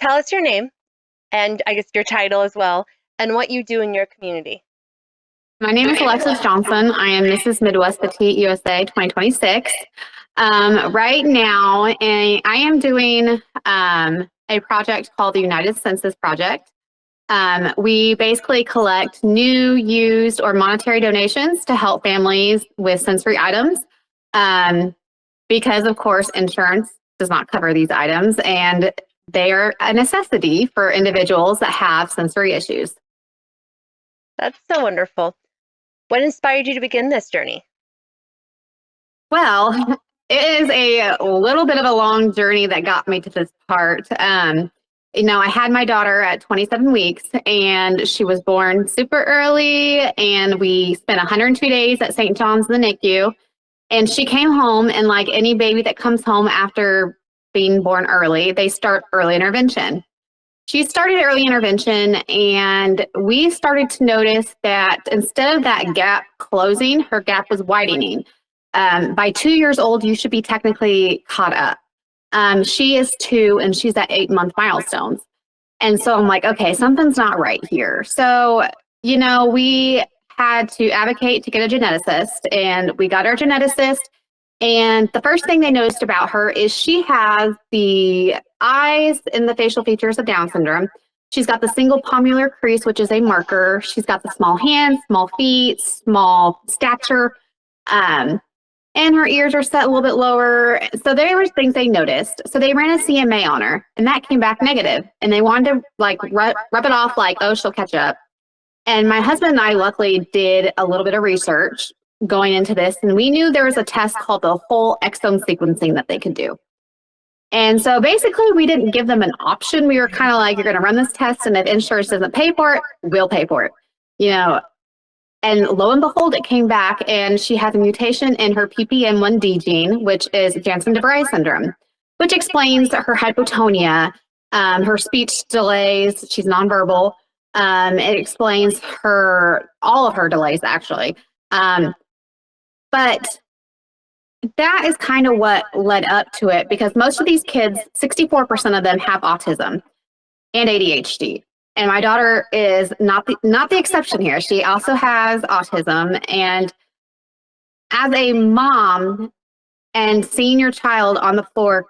tell us your name and I guess your title as well and what you do in your community. My name is Alexis Johnson. I am Mrs. Midwest Petite USA 2026. Right now, I am doing a project called the United Census Project. We basically collect new, used, or monetary donations to help families with sensory items because, of course, insurance does not cover these items, and they are a necessity for individuals that have sensory issues. That's so wonderful. What inspired you to begin this journey? Well, it is a little bit of a long journey that got me to this part. I had my daughter at 27 weeks and she was born super early, and we spent 102 days at St. John's in the NICU. And she came home, and like any baby that comes home after being born early, they start early intervention. She started early intervention, and we started to notice that instead of that gap closing, her gap was widening. By 2 years old, you should be technically caught up. She is 2, and she's at 8-month milestones. And so I'm like, okay, something's not right here. So, we had to advocate to get a geneticist, and we got our geneticist. And the first thing they noticed about her is she has the eyes and the facial features of Down syndrome. She's got the single palmar crease, which is a marker. She's got the small hands, small feet, small stature. And her ears are set a little bit lower. So there were things they noticed. So they ran a CMA on her, and that came back negative. And they wanted to rub it off like, oh, she'll catch up. And my husband and I luckily did a little bit of research going into this, and we knew there was a test called the whole exome sequencing that they could do. And so basically we didn't give them an option. We were kind of like, you're going to run this test, and if insurance doesn't pay for it, we'll pay for it. And lo and behold, it came back, and she has a mutation in her PPM1D gene, which is Janssen-DeVry syndrome, which explains her hypotonia, her speech delays. She's nonverbal. It explains all of her delays, actually. But that is kind of what led up to it, because most of these kids, 64% of them have autism and ADHD. And my daughter is not the exception here. She also has autism. And as a mom, and seeing your child on the floor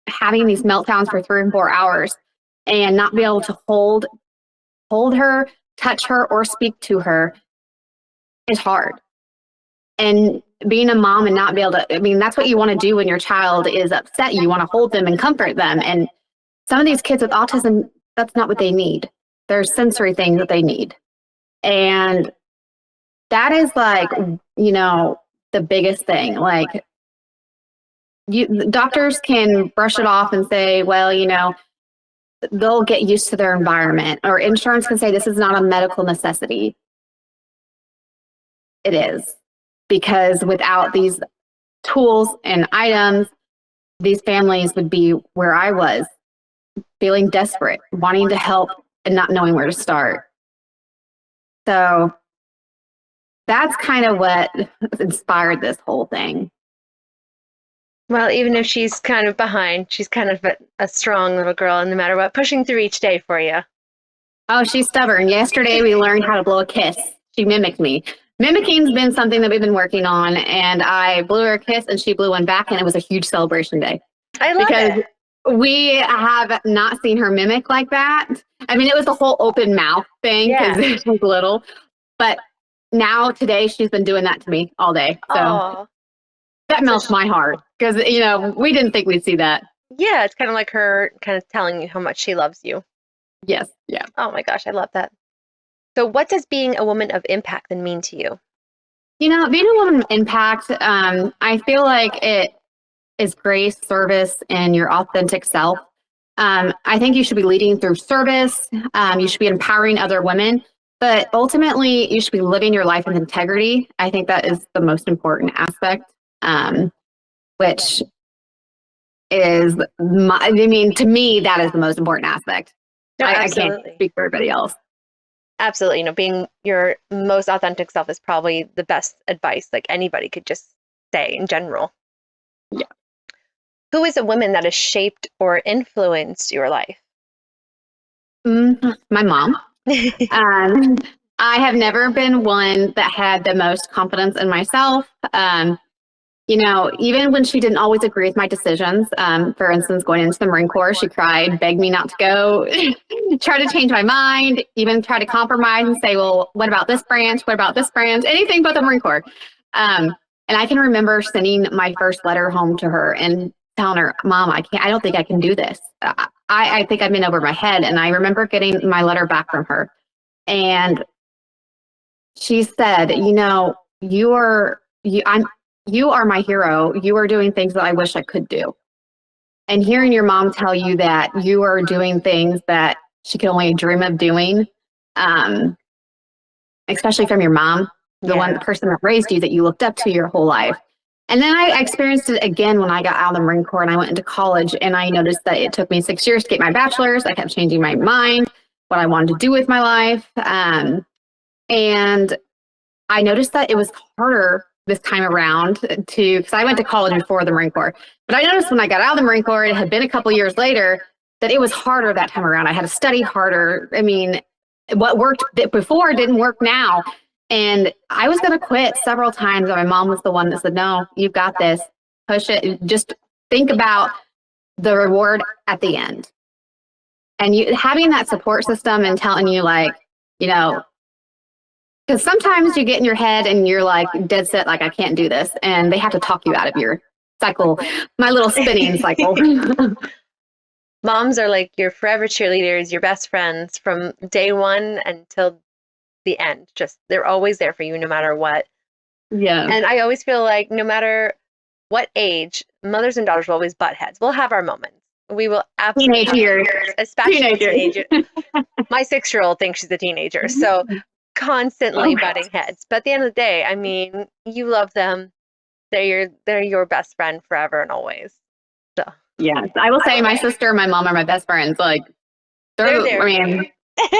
having these meltdowns for 3 and 4 hours and not be able to hold her, touch her, or speak to her is hard. And being a mom and not be able to, that's what you want to do when your child is upset. You want to hold them and comfort them. And some of these kids with autism, that's not what they need. There's sensory things that they need. And that is the biggest thing. Like, doctors can brush it off and say, well, they'll get used to their environment, or insurance can say this is not a medical necessity. It is, because without these tools and items, these families would be where I was, feeling desperate, wanting to help and not knowing where to start. So that's kind of what inspired this whole thing. Well, even if she's kind of behind, she's kind of a strong little girl, and no matter what, pushing through each day for you. Oh, she's stubborn. Yesterday, we learned how to blow a kiss. She mimicked me. Mimicking has been something that we've been working on, and I blew her a kiss, and she blew one back, and it was a huge celebration day. I love it. We have not seen her mimic like that. It was the whole open mouth thing because she was little. But now today, she's been doing that to me all day. So Aww. That melts my heart because, we didn't think we'd see that. Yeah, it's kind of like her kind of telling you how much she loves you. Yes. Yeah. Oh my gosh, I love that. So what does being a woman of impact then mean to you? Being a woman of impact, I feel like it is grace, service, and your authentic self. I think you should be leading through service. You should be empowering other women, but ultimately you should be living your life with integrity. I think that is the most important aspect, which is, to me, that is the most important aspect. No, I can't speak for everybody else. Absolutely. Being your most authentic self is probably the best advice like anybody could just say in general. Yeah. Who is a woman that has shaped or influenced your life? My mom. Um, I have never been one that had the most confidence in myself. Even when she didn't always agree with my decisions, for instance, going into the Marine Corps, she cried, begged me not to go, try to change my mind, even try to compromise and say, well, what about this branch? What about this branch? Anything but the Marine Corps. And I can remember sending my first letter home to her and telling her, Mom, I don't think I can do this. I think I've been over my head. And I remember getting my letter back from her. And she said, you are my hero. You are doing things that I wish I could do. And hearing your mom tell you that you are doing things that she could only dream of doing, especially from your mom, the person that raised you, that you looked up to your whole life. And then I experienced it again when I got out of the Marine Corps and I went into college, and I noticed that it took me 6 years to get my bachelor's. I kept changing my mind, what I wanted to do with my life. And I noticed that it was harder this time around because I went to college before the Marine Corps. But I noticed when I got out of the Marine Corps, it had been a couple years later, that it was harder that time around. I had to study harder. I mean, what worked before didn't work now. And I was going to quit several times. And my mom was the one that said, no, you've got this. Push it. Just think about the reward at the end. And having that support system and telling you, because sometimes you get in your head and you're like dead set, like, I can't do this. And they have to talk you out of your cycle, my little spinning cycle. Moms are like your forever cheerleaders, your best friends from day one until the end. Just they're always there for you no matter what. Yeah. And I always feel like no matter what age, mothers and daughters will always butt heads. We'll have our moments. We will absolutely teenage years, especially teenagers. My 6-year-old thinks she's a teenager, so constantly butting heads. But at the end of the day, I mean, you love them. They're your best friend forever and always. So yes, I will say my sister and my mom are my best friends. Like they're there. I mean,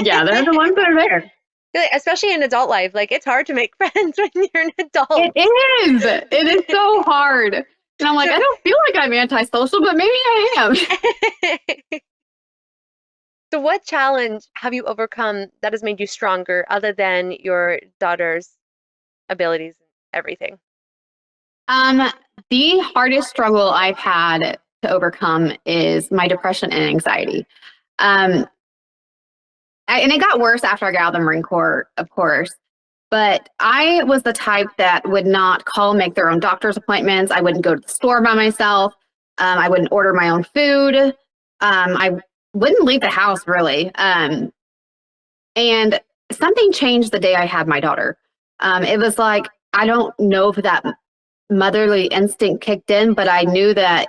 yeah, they're the ones that are there. Especially in adult life, like it's hard to make friends when you're an adult. It is so hard. And I'm like, I don't feel like I'm antisocial, but maybe I am. So what challenge have you overcome that has made you stronger other than your daughter's abilities and everything? The hardest struggle I've had to overcome is my depression and anxiety. And it got worse after I got out of the Marine Corps, of course. But I was the type that would not make their own doctor's appointments. I wouldn't go to the store by myself. I wouldn't order my own food. I wouldn't leave the house, really. And something changed the day I had my daughter. It was like, I don't know if that motherly instinct kicked in, but I knew that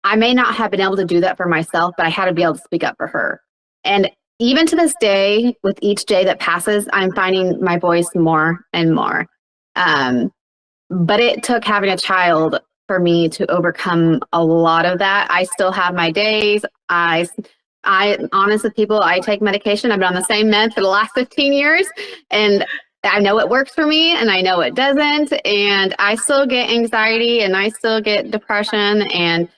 I may not have been able to do that for myself, but I had to be able to speak up for her. And even to this day, with each day that passes, I'm finding my voice more and more. But it took having a child for me to overcome a lot of that. I still have my days. I honest with people, I take medication. I've been on the same med for the last 15 years. And I know it works for me and I know it doesn't. And I still get anxiety and I still get depression. And,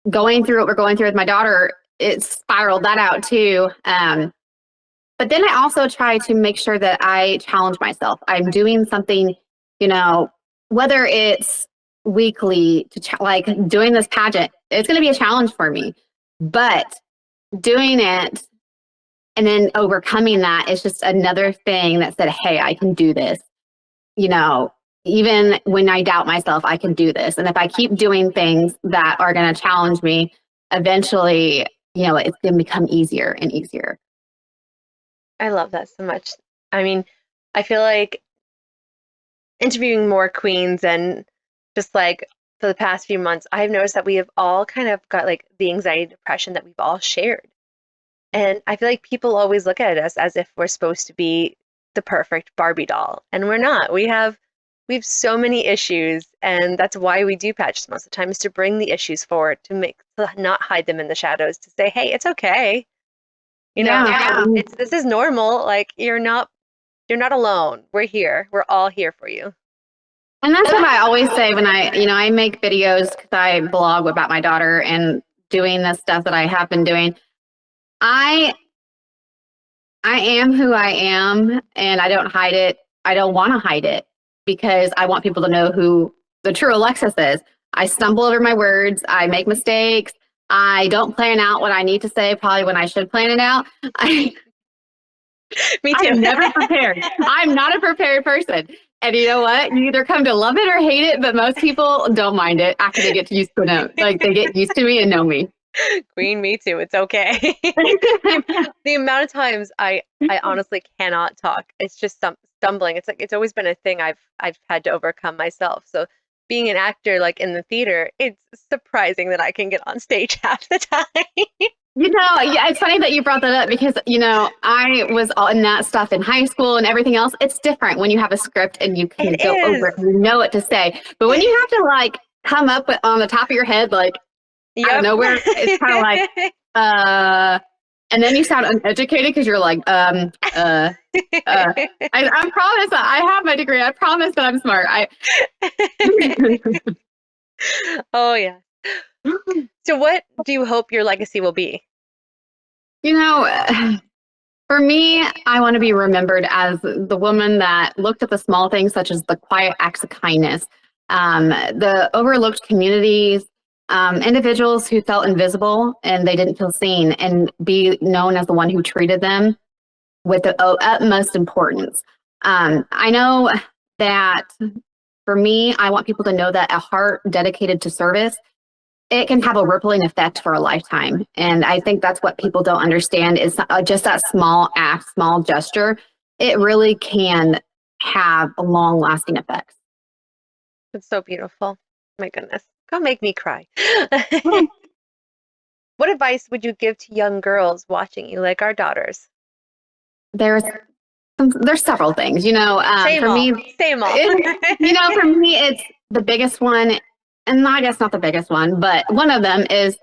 going through what we're going through with my daughter, it spiraled that out too. But then I also try to make sure that I challenge myself. I'm doing something, whether it's weekly like doing this pageant, it's going to be a challenge for me, but doing it and then overcoming that is just another thing that said, hey, I can do this. Even when I doubt myself, I can do this. And if I keep doing things that are going to challenge me, eventually, it's going to become easier and easier. I love that so much. I mean, I feel like interviewing more queens and just like for the past few months, I've noticed that we have all kind of got like the anxiety, depression that we've all shared. And I feel like people always look at us as if we're supposed to be the perfect Barbie doll, and we're not. We have so many issues, and that's why we do patches most of the time, is to bring the issues forward, to not hide them in the shadows, to say, hey, it's okay. This is normal. Like you're not alone. We're here. We're all here for you. And that's what I always say when I make videos, because I blog about my daughter and doing this stuff that I have been doing. I I am who I am, and I don't hide it. I don't want to hide it because I want people to know who the true Alexis is. I stumble over my words. I make mistakes. I don't plan out what I need to say, probably when I should plan it out. Me too. I'm never prepared. I'm not a prepared person. And you know what? You either come to love it or hate it, but most people don't mind it after they get used to it. Like they get used to me and know me. Queen, me too. It's okay. The amount of times I honestly cannot talk. It's just stumbling. It's like it's always been a thing I've had to overcome myself. So being an actor like in the theater, it's surprising that I can get on stage half the time. Yeah, it's funny that you brought that up because, I was all in that stuff in high school and everything else. It's different when you have a script and you can It go over is. it and you know what to say. But when you have to like come up with on the top of your head, like out of Yep. nowhere, it's kind of like, and then you sound uneducated because you're like, I promise I have my degree. I promise that I'm smart. Oh yeah. So what do you hope your legacy will be? You know, for me, I want to be remembered as the woman that looked at the small things, such as the quiet acts of kindness, the overlooked communities, individuals who felt invisible and they didn't feel seen, and be known as the one who treated them with the utmost importance. I know that for me, I want people to know that a heart dedicated to service, it can have a rippling effect for a lifetime. And I think that's what people don't understand is just that small act, small gesture. It really can have a long lasting effects. It's so beautiful. My goodness. Don't make me cry. What advice would you give to young girls watching you, like our daughters? There's there's several things, Same for all. me, Same all. for me, it's the biggest one. And I guess not the biggest one, but one of them is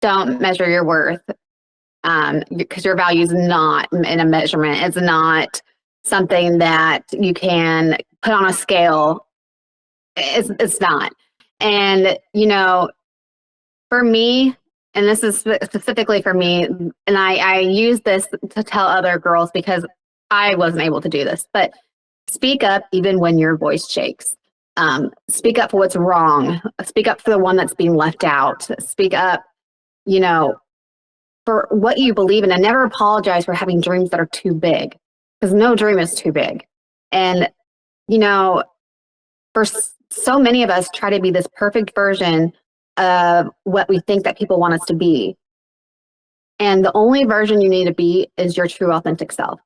don't measure your worth because your value is not in a measurement. It's not something that you can put on a scale. It's not. And, for me, and this is specifically for me, and I use this to tell other girls because I wasn't able to do this, but speak up even when your voice shakes. Speak up for what's wrong. Speak up for the one that's being left out. Speak up, for what you believe in, and never apologize for having dreams that are too big because no dream is too big. And, for so many of us try to be this perfect version of what we think that people want us to be. And the only version you need to be is your true authentic self.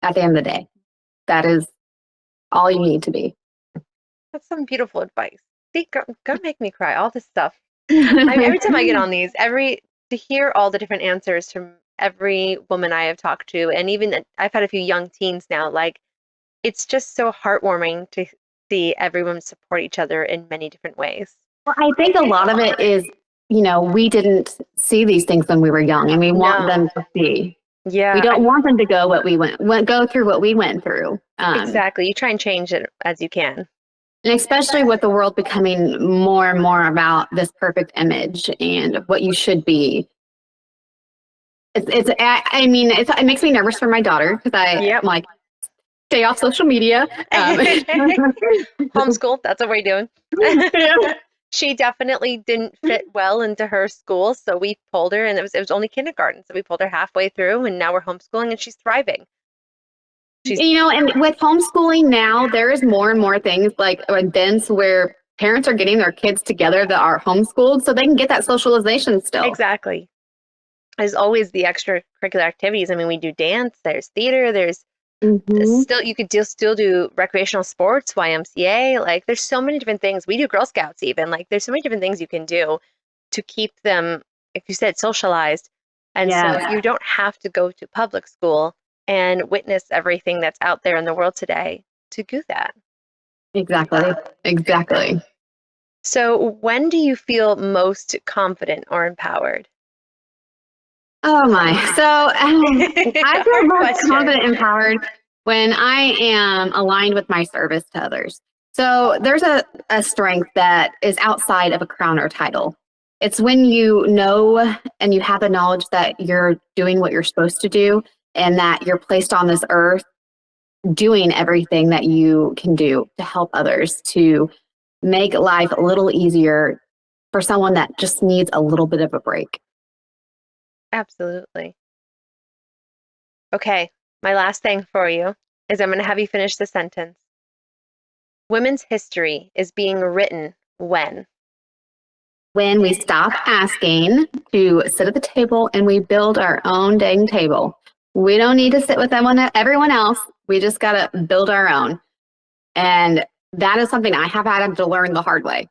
At the end of the day, that is all you need to be. That's some beautiful advice. See, go make me cry. All this stuff. Every time I get on these, to hear all the different answers from every woman I have talked to, and even I've had a few young teens now. Like, it's just so heartwarming to see everyone support each other in many different ways. Well, I think a lot of it is, we didn't see these things when we were young, and we want No. them to see. Yeah, We don't want them to go go through what we went through. exactly. You try and change it as you can. And especially with the world becoming more and more about this perfect image and what you should be. It makes me nervous for my daughter because I'm like, stay off social media. Homeschool, that's what we're doing. Yeah. She definitely didn't fit well into her school, so we pulled her, and it was only kindergarten, so we pulled her halfway through, and now we're homeschooling, and she's thriving. And with homeschooling now, there is more and more things like events where parents are getting their kids together that are homeschooled so they can get that socialization still. Exactly. There's always the extracurricular activities. I mean, we do dance, there's theater, there's still, you could still do recreational sports, YMCA. Like, there's so many different things. We do Girl Scouts even. Like, there's so many different things you can do to keep them, like you said, socialized. And so you don't have to go to public school and witness everything that's out there in the world today to do that. Exactly. So when do you feel most confident or empowered? Oh my. So I feel most confident and empowered when I am aligned with my service to others. So there's a strength that is outside of a crown or title. It's when you know and you have the knowledge that you're doing what you're supposed to do and that you're placed on this earth doing everything that you can do to help others, to make life a little easier for someone that just needs a little bit of a break. Absolutely. Okay, my last thing for you is I'm going to have you finish the sentence. Women's history is being written when? When we stop asking to sit at the table and we build our own dang table. We don't need to sit with everyone else. We just got to build our own. And that is something I have had to learn the hard way.